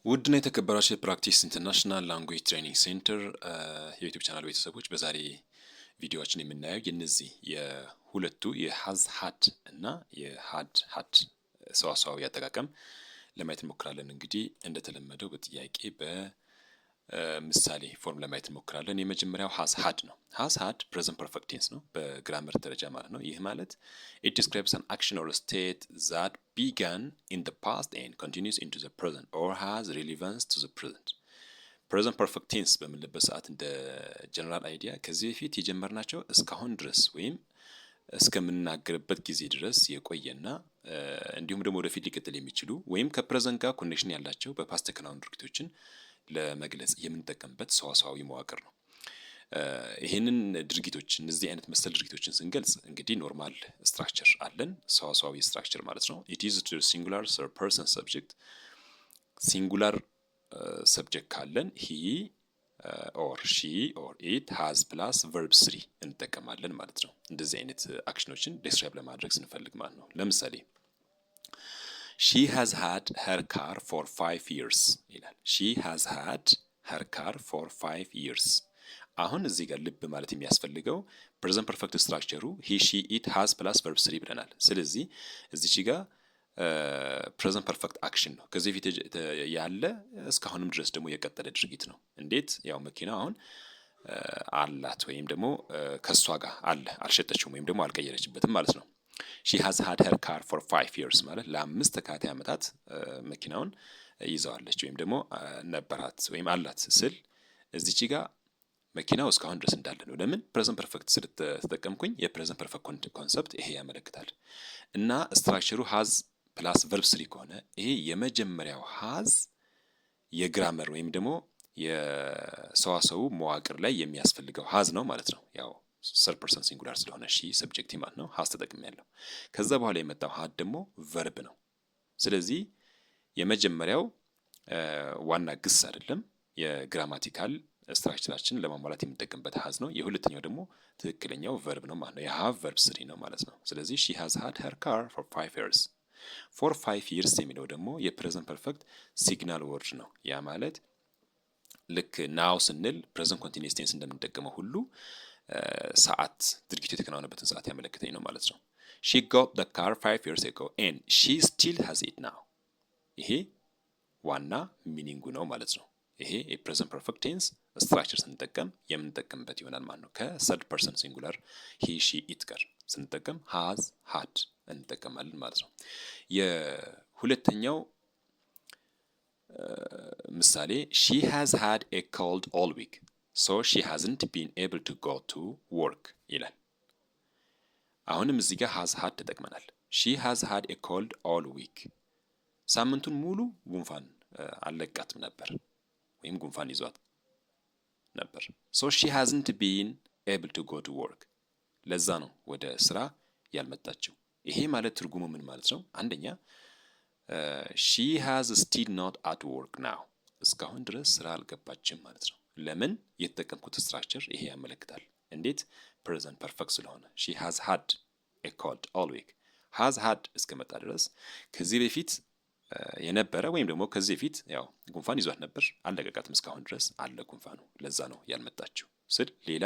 ውድና የተከበራችሁ የፕራክቲስ ኢንተርናሽናል ላንጉዌጅ ትሬኒንግ ሴንተር የዩቲዩብ ቻናል ቤተሰቦች በዛሬ ቪዲዮዎችን የምናየው የነዚህ የሁለቱ የሃዝ ሃድ እና የሃድ ሃድ ሰዋሰዋዊ አጠቃቀም ለማየት እንሞክራለን። እንግዲህ እንደተለመደው በጥያቄ በምሳሌ ፎርም ለማየት እንሞክራለን። የመጀመሪያው ሃዝ ሃድ ነው። ሃዝ ሃድ ፕሬዘንት ፐርፌክት ቴንስ ነው በግራመር ደረጃ ማለት ነው። ይህ ማለት it describes an action or a state that began in the past and continues into the present or has relevance to the present. ፕሬዘንት ፐርፌክት ቴንስ በምንልበት ሰዓት እንደ ጀነራል አይዲያ ከዚህ በፊት የጀመርናቸው እስካሁን ድረስ ወይም እስከምናገርበት ጊዜ ድረስ የቆየና እንዲሁም ደግሞ ወደፊት ሊቀጥል የሚችሉ ወይም ከፕሬዘንት ጋር ኮኔክሽን ያላቸው በፓስት የተከናወኑ ድርጊቶችን ለመግለጽ የምንጠቀምበት ሰዋሰዋዊ መዋቅር ነው። ይህንን ድርጊቶች እነዚህ አይነት መሰል ድርጊቶችን ስንገልጽ እንግዲህ ኖርማል ስትራክቸር አለን፣ ሰዋሰዋዊ ስትራክቸር ማለት ነው። ኢት ኢዝ ሲንጉላር ሰርድ ፐርሰን ሰብጀክት ሲንጉላር ሰብጀክት ካለን ሂ ኦር ሺ ኦር ኢት ሃዝ ፕላስ ቨርብ ስሪ እንጠቀማለን ማለት ነው። እንደዚህ አይነት አክሽኖችን ዲስክራይብ ለማድረግ ስንፈልግ ማለት ነው። ለምሳሌ ሺ ሃዝ ሃድ ሄር ካር ፎር 5 years ይላል። ሺ ሃዝ ሃድ ሄር ካር ፎር 5 years። አሁን እዚህ ጋር ልብ ማለት የሚያስፈልገው ፕሬዘንት ፐርፌክት ስትራክቸሩ ሂ ሺ ኢት ሃዝ ፕላስ ቨርብ ስሪ ብለናል። ስለዚህ እዚች ጋር ፕሬዘንት ፐርፌክት አክሽን ነው ከዚህ ፊት ያለ እስካሁንም ድረስ ደግሞ የቀጠለ ድርጊት ነው። እንዴት? ያው መኪና አሁን አላት ወይም ደግሞ ከሷ ጋር አለ፣ አልሸጠችውም ወይም ደግሞ አልቀየረችበትም ማለት ነው። ሺ ሃዝ ሃድ ሄር ካር ፎር 5 years ማለት ለ5 ተከታታይ ዓመታት መኪናውን ይዘዋለች ወይም ደግሞ ነበራት ወይም አላት ስል እዚች ጋር መኪናው እስካሁን ድረስ እንዳለ ነው። ለምን? ፕሬዘንት ፐርፌክት ስለተጠቀምኩኝ የፕሬዘንት ፐርፌክት ኮንሰፕት ይሄ ያመለክታል። እና ስትራክቸሩ ሃዝ ፕላስ ቨርብ ስሪ ከሆነ ይሄ የመጀመሪያው ሃዝ የግራመር ወይም ደግሞ የሰዋሰው መዋቅር ላይ የሚያስፈልገው ሃዝ ነው ማለት ነው። ያው ሰርድ ፐርሰን ሲንጉላር ስለሆነ ሺ ሰብጀክቲቭ ማለት ነው። ሃዝ ተጠቅሜያለሁ። ከዛ በኋላ የመጣው ሃድ ደግሞ ቨርብ ነው። ስለዚህ የመጀመሪያው ዋና ግስ አይደለም፣ የግራማቲካል ስትራክቸራችን ለማሟላት የምንጠቀምበት ሃዝ ነው። የሁለተኛው ደግሞ ትክክለኛው ቨርብ ነው ማለት ነው። የሃቭ ቨርብ ስሪ ነው ማለት ነው። ስለዚህ ሺ ሃዝ ሃድ ሄር ካር ፎር 5 years። ፎር 5 years የሚለው ደግሞ የፕሬዘንት ፐርፌክት ሲግናል ወርድ ነው። ያ ማለት ልክ ናው ስንል ፕሬዘንት ኮንቲኒየስ ቴንስ እንደምንጠቀመው ሁሉ ሰዓት ድርጊቱ የተከናወነበትን ሰዓት ያመለክተኝ ነው ማለት ነው። ሺ got the car 5 years ago and she still has it now። ይሄ ዋና ሚኒንጉ ነው ማለት ነው። ይሄ የፕሬዘንት ፐርፌክት ቴንስ ስትራክቸር ስንጠቀም የምንጠቀምበት ይሆናል ማለት ነው። ከሰርድ ፐርሰን ሲንጉላር ሂ ሺ ኢት ጋር ስንጠቀም ሃዝ ሃድ እንጠቀማለን ማለት ነው። የሁለተኛው ምሳሌ ሺ ሃዝ ሃድ ኤ ኮልድ ኦል ዊክ ሶ ሺ ሃዝንት ቢን ኤብል ቱ ጎ ቱ ወርክ ይላል። አሁንም እዚህ ጋር ሃዝ ሃድ ተጠቅመናል። ሺ ሃዝ ሃድ ኤ ኮልድ ኦል ዊክ ሳምንቱን ሙሉ ጉንፋን አልለቃትም ነበር ወይም ጉንፋን ይዟት ነበር። ሶ ሺ ሃዝንት ቢን ኤብል ቱ ጎ ቱ ወርክ ለዛ ነው ወደ ስራ ያልመጣችው። ይሄ ማለት ትርጉሙ ምን ማለት ነው? አንደኛ ሺ ሃዝ ስቲል ኖት አት ወርክ ናው እስካሁን ድረስ ስራ አልገባችም ማለት ነው። ለምን? የተጠቀምኩት ስትራክቸር ይሄ ያመለክታል። እንዴት? ፕሬዘንት ፐርፌክት ስለሆነ ሺ ሃዝ ሃድ ኤ ኮልድ ኦል ዊክ ሃዝ ሃድ እስከመጣ ድረስ ከዚህ በፊት የነበረ ወይም ደግሞ ከዚህ በፊት ያው ጉንፋን ይዟት ነበር፣ አልለቀቃትም እስካሁን ድረስ አለ ጉንፋኑ፣ ለዛ ነው ያልመጣችው ስል ሌላ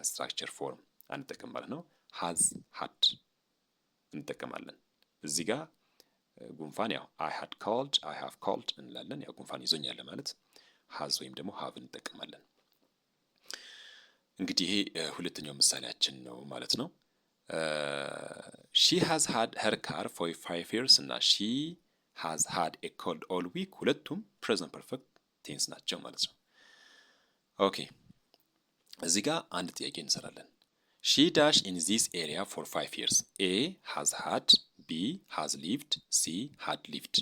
ስትራክቸር ፎርም አንጠቀም ማለት ነው። ሃዝ ሃድ እንጠቀማለን። እዚህ ጋር ጉንፋን ያው አይ ሃድ ኮልድ አይ ሃቭ ኮልድ እንላለን። ያው ጉንፋን ይዞኛል ማለት ሃዝ ወይም ደግሞ ሃቭ እንጠቀማለን። እንግዲህ ይሄ ሁለተኛው ምሳሌያችን ነው ማለት ነው። ሺ ሃዝ ሃድ ሄር ካር ፎር 5 years እና ሺ ሃዝ ሃድ ኤ ኮልድ ኦል ዊክ ሁለቱም ፕሬዘንት ፐርፌክት ቴንስ ናቸው ማለት ነው። ኦኬ እዚህ ጋር አንድ ጥያቄ እንሰራለን። ሺ ዳሽ ኢን ዚስ ኤሪያ ፎር 5 years ኤ ሃዝ ሃድ ቢ ሃዝ ሊቭድ ሲ ሃድ ሊቭድ።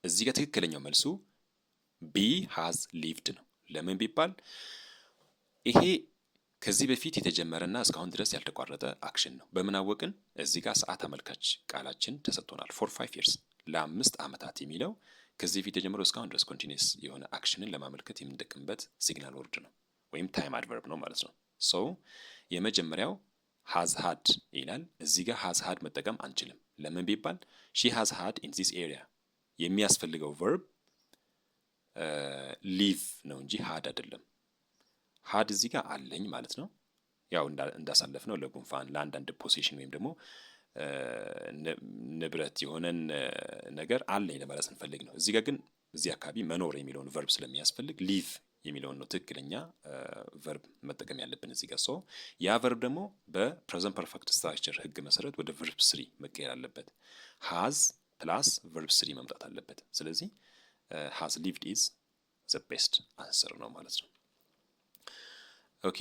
እዚህ ጋር ትክክለኛው መልሱ ቢ ሃዝ ሊቭድ ነው። ለምን ቢባል ይሄ ከዚህ በፊት የተጀመረና እስካሁን ድረስ ያልተቋረጠ አክሽን ነው። በምን አወቅን? እዚህ ጋር ሰዓት አመልካች ቃላችን ተሰጥቶናል። ፎር 5 years ለ5 ዓመታት የሚለው ከዚህ በፊት የጀመረው እስካሁን ድረስ ኮንቲኒየስ የሆነ አክሽንን ለማመልከት የምንጠቀምበት ሲግናል ወርድ ነው ወይም ታይም አድቨርብ ነው ማለት ነው። ሶ የመጀመሪያው ሃዝ ሃድ ይላል። እዚህ ጋር ሃዝ ሃድ መጠቀም አንችልም። ለምን ቢባል ሺ ሃዝ ሃድ ኢን ዚስ ኤሪያ የሚያስፈልገው ቨርብ ሊቭ ነው እንጂ ሃድ አይደለም። ሃድ እዚህ ጋር አለኝ ማለት ነው። ያው እንዳሳለፍ ነው ለጉንፋን ለአንዳንድ ፖሴሽን ወይም ደግሞ ንብረት የሆነን ነገር አለኝ ለማለት ስንፈልግ ነው። እዚህ ጋር ግን እዚህ አካባቢ መኖር የሚለውን ቨርብ ስለሚያስፈልግ ሊቭ የሚለውን ነው ትክክለኛ ቨርብ መጠቀም ያለብን እዚህ ጋር። ሶ ያ ቨርብ ደግሞ በፕሬዘንት ፐርፌክት ስትራክቸር ህግ መሰረት ወደ ቨርብ ስሪ መቀየር አለበት። ሃዝ ፕላስ ቨርብ ስሪ መምጣት አለበት። ስለዚህ ሃዝ ሊቭድ ኢዝ ዘ ቤስት አንሰር ነው ማለት ነው። ኦኬ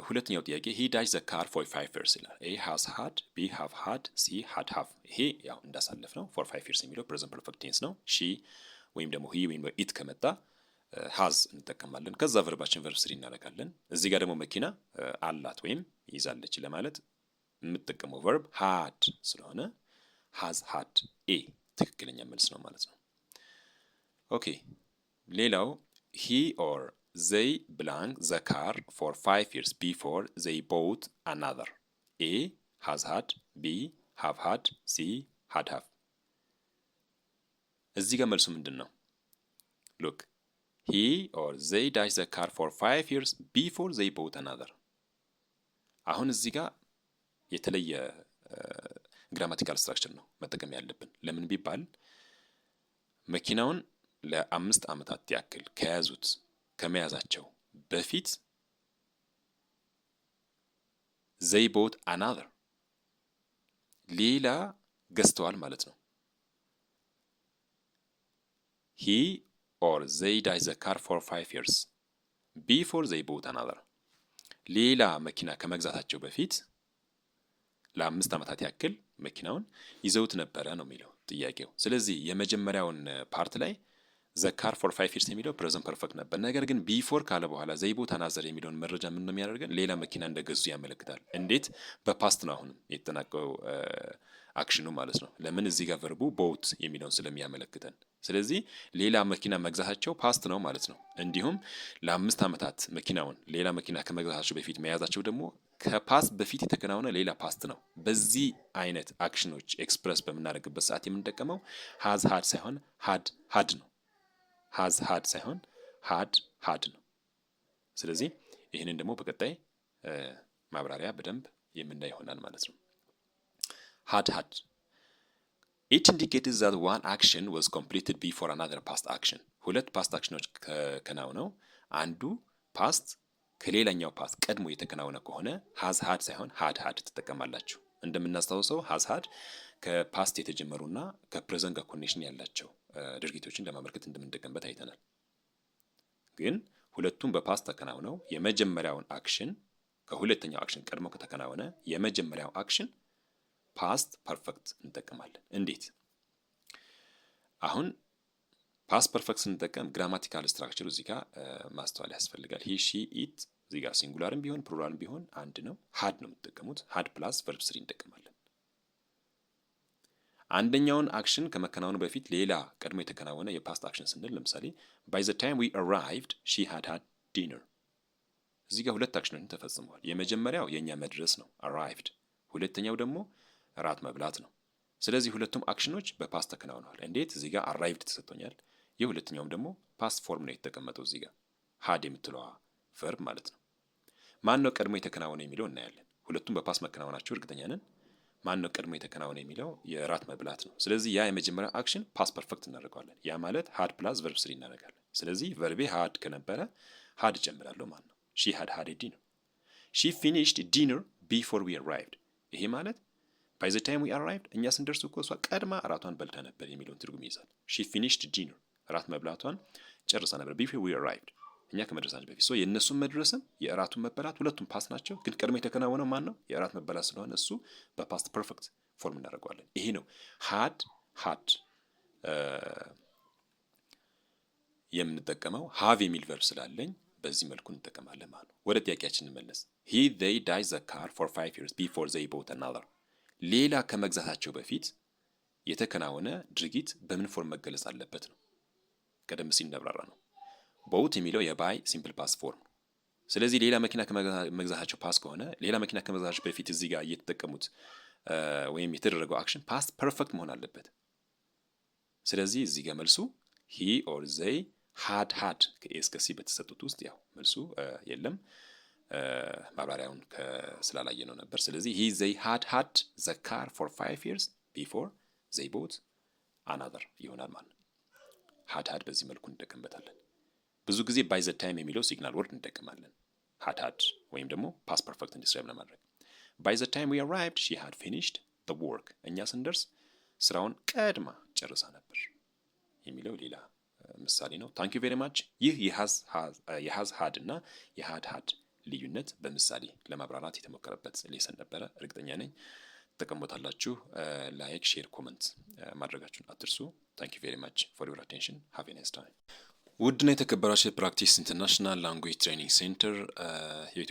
ሁለተኛው ጥያቄ ሂ ዳሽ ዘ ካር ፎር 5 years ይላል። ኤ ሃዝ ሃድ፣ ቢ ሃቭ ሃድ፣ ሲ ሃድ ሃቭ። ይሄ ያው እንዳሳለፍ ነው ፎር 5 years የሚለው ፕሬዘንት ፐርፌክት ቴንስ ነው። ሺ ወይም ደግሞ ሂ ወይም ኢት ከመጣ ሃዝ እንጠቀማለን። ከዛ ቨርባችን ቨርብ ስሪ እናደርጋለን። እዚህ ጋር ደግሞ መኪና አላት ወይም ይዛለች ለማለት የምጠቀመው ቨርብ ሃድ ስለሆነ ሃዝ ሃድ ኤ ትክክለኛ መልስ ነው ማለት ነው። ኦኬ ሌላው ሂ ኦር they blank the car for 5 years before they bought another. A has had, B have had, C had have. እዚህ ጋር መልሱ ምንድን ነው? look he or they dash the car for 5 years before they bought another. አሁን እዚህ ጋር የተለየ ግራማቲካል ስትራክቸር ነው መጠቀም ያለብን። ለምን ቢባል መኪናውን ለ5 ዓመታት ያክል ከመያዛቸው በፊት they bought another ሌላ ገዝተዋል ማለት ነው። he or they dash the car for 5 years before they bought another ሌላ መኪና ከመግዛታቸው በፊት ለ5 ዓመታት ያክል መኪናውን ይዘውት ነበረ ነው የሚለው ጥያቄው። ስለዚህ የመጀመሪያውን ፓርት ላይ ዘ ካር ፎር 5 years የሚለው ፕሬዘንት ፐርፌክት ነበር። ነገር ግን ቢፎር ካለ በኋላ ዘይ ቦት አናዘር የሚለውን መረጃ ምን ነው የሚያደርገን? ሌላ መኪና እንደገዙ ያመለክታል። እንዴት? በፓስት ነው አሁንም የተጠናቀቀው አክሽኑ ማለት ነው። ለምን? እዚህ ጋር ቨርቡ ቦት የሚለውን ስለሚያመለክተን። ስለዚህ ሌላ መኪና መግዛታቸው ፓስት ነው ማለት ነው። እንዲሁም ለ5 ዓመታት መኪናውን ሌላ መኪና ከመግዛታቸው በፊት መያዛቸው ደግሞ ከፓስት በፊት የተከናወነ ሌላ ፓስት ነው። በዚህ አይነት አክሽኖች ኤክስፕረስ በምናደርግበት ሰዓት የምንጠቀመው ሃዝ ሃድ ሳይሆን ሃድ ነው። ሃዝ ሃድ ሳይሆን ሃድ ነው። ስለዚህ ይህንን ደግሞ በቀጣይ ማብራሪያ በደንብ የምናይ ይሆናል ማለት ነው። ሃድ it indicates that one action was completed before another past action። ሁለት ፓስት አክሽኖች ከናውነው አንዱ ፓስት ከሌላኛው ፓስት ቀድሞ የተከናወነ ከሆነ ሃዝ ሃድ ሳይሆን ሃድ ትጠቀማላችሁ። እንደምናስታውሰው ሃዝ ሃድ ከፓስት የተጀመሩና ከፕሬዘንት ጋር ኮኔክሽን ያላቸው ድርጊቶችን ለማመልከት እንደምንጠቀምበት አይተናል። ግን ሁለቱም በፓስት ተከናውነው የመጀመሪያውን አክሽን ከሁለተኛው አክሽን ቀድሞ ከተከናወነ የመጀመሪያው አክሽን ፓስት ፐርፌክት እንጠቀማለን። እንዴት? አሁን ፓስት ፐርፌክት ስንጠቀም ግራማቲካል ስትራክቸሩ እዚህ ጋር ማስተዋል ያስፈልጋል። ሂ ሺ ኢት እዚህ ጋር ሲንጉላርም ቢሆን ፕሉራልም ቢሆን አንድ ነው። ሃድ ነው የምትጠቀሙት። ሃድ ፕላስ ቨርብ ስሪ እንጠቀማለን። አንደኛውን አክሽን ከመከናወኑ በፊት ሌላ ቀድሞ የተከናወነ የፓስት አክሽን ስንል ለምሳሌ by the time we arrived she had had dinner። እዚህ ጋር ሁለት አክሽኖች ተፈጽመዋል። የመጀመሪያው የኛ መድረስ ነው arrived፣ ሁለተኛው ደግሞ እራት መብላት ነው። ስለዚህ ሁለቱም አክሽኖች በፓስት ተከናውነዋል። እንዴት? እዚህ ጋር arrived ተሰጥቶኛል። የሁለተኛውም ደግሞ ፓስት ፎርም ነው የተቀመጠው እዚህ ጋር had የምትለዋ ቨርብ ማለት ነው። ማን ነው ቀድሞ የተከናወነ የሚለው እናያለን። ሁለቱም በፓስት መከናወናቸው እርግጠኛ ነን። ማን ነው ቀድሞ የተከናወነ የሚለው የራት መብላት ነው። ስለዚህ ያ የመጀመሪያ አክሽን ፓስት ፐርፌክት እናደርገዋለን። ያ ማለት ሃድ ፕላስ ቨርብ ስሪ እናደርጋለን። ስለዚህ ቨርቤ ሃድ ከነበረ ሃድ እጨምራለሁ ማለት ነው። ሺ ሃድ ሃድ ዲነር፣ ሺ ፊኒሽድ ዲነር ቢፎር ዊ አራይቭድ። ይሄ ማለት ባይ ዘ ታይም ዊ አራይቭድ እኛ ስንደርስ እኮ እሷ ቀድማ እራቷን በልታ ነበር የሚለውን ትርጉም ይይዛል። ሺ ፊኒሽድ ዲነር እራት መብላቷን ጨርሳ ነበር ቢፎር ዊ አራይቭድ እኛ ከመድረሳችን በፊት። ሶ የእነሱን መድረስም የእራቱን መበላት ሁለቱም ፓስት ናቸው። ግን ቀድሞ የተከናወነው ማን ነው? የእራት መበላት ስለሆነ እሱ በፓስት ፐርፌክት ፎርም እናደርገዋለን። ይሄ ነው ሃድ የምንጠቀመው። ሃቭ የሚል ቨርብ ስላለኝ በዚህ መልኩ እንጠቀማለን ማለት ነው። ወደ ጥያቄያችን እንመለስ። he they dash the car for 5 years before they bought another። ሌላ ከመግዛታቸው በፊት የተከናወነ ድርጊት በምን ፎርም መገለጽ አለበት ነው። ቀደም ሲል እንዳብራራ ነው። ቦት የሚለው የባይ ሲምፕል ፓስት ፎርም። ስለዚህ ሌላ መኪና ከመግዛታቸው ፓስት ከሆነ ሌላ መኪና ከመግዛታቸው በፊት እዚህ ጋር እየተጠቀሙት ወይም የተደረገው አክሽን ፓስት ፐርፌክት መሆን አለበት። ስለዚህ እዚህ ጋር መልሱ he or they had ከኤ እስከ ሲ በተሰጡት ውስጥ ያው መልሱ የለም። ማብራሪያውን ስላላየ ነው ነበር። ስለዚህ they had the car for 5 years before they bought another ይሆናል ማለት ነው። had በዚህ መልኩ እንጠቀምበታለን። ብዙ ጊዜ by the time የሚለው ሲግናል ወርድ እንጠቀማለን። had ወይም ደግሞ past perfect ዲስክራይብ ለማድረግ by the time we arrived she had finished the work እኛ ስንደርስ ስራውን ቀድማ ጨርሳ ነበር የሚለው ሌላ ምሳሌ ነው። ታንክ ዩ ቬሪ ማች። ይህ የሃዝ ሃድ እና የሃድ ልዩነት በምሳሌ ለማብራራት የተሞከረበት ሌሰን ነበረ። እርግጠኛ ነኝ ተጠቀሙታላችሁ። ላይክ፣ ሼር፣ ኮመንት ማድረጋችሁን አትርሱ። ታንክ ዩ ቬሪ ማች ፎር ዩር አቴንሽን። ሃቭ ኤ ናይስ ታይም። ውድና የተከበራችሁ የፕራክቲስ ኢንተርናሽናል ላንጉዌጅ ትሬኒንግ ሴንተር